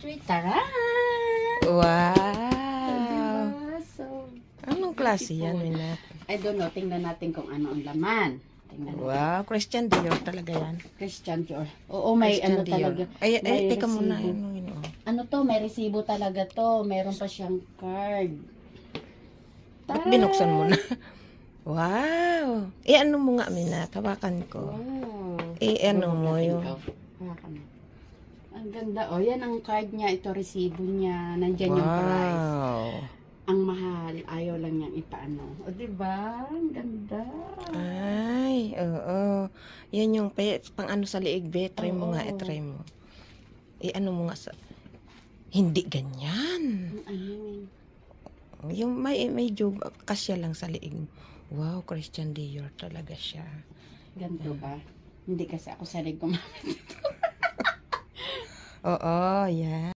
Taran! Wow! Diba? So, Anong klase yan, Minat? I don't know. Tingnan natin kung ano ang laman. Tingnan natin. Wow, Christian Dior talaga yan. Christian Dior. Oo, may Christian ano Dior. talaga. Ay, may teka muna. resibo. Ano to? May resibo talaga to. Meron pa siyang card. Ba't binuksan mo na? Wow! Ano mo nga, Minat? Hawakan ko. Wow. Ano mo yung... Hawakan mo. Ang ganda. O, yan ang card niya. Ito, resibo niya. Nandyan yung price. Wow! Ang mahal. Ayaw lang niyang ipaano. O, diba? Ang ganda. Ay, oo. Yan yung pang ano sa liig, be. Try mo nga, try mo. Ano mo nga sa... Hindi ganyan. Yung may medyo kasya lang sa liig. Wow, Christian Dior talaga siya. Ganito ba? Hindi kasi ako sanay gumamit. Oo, yan.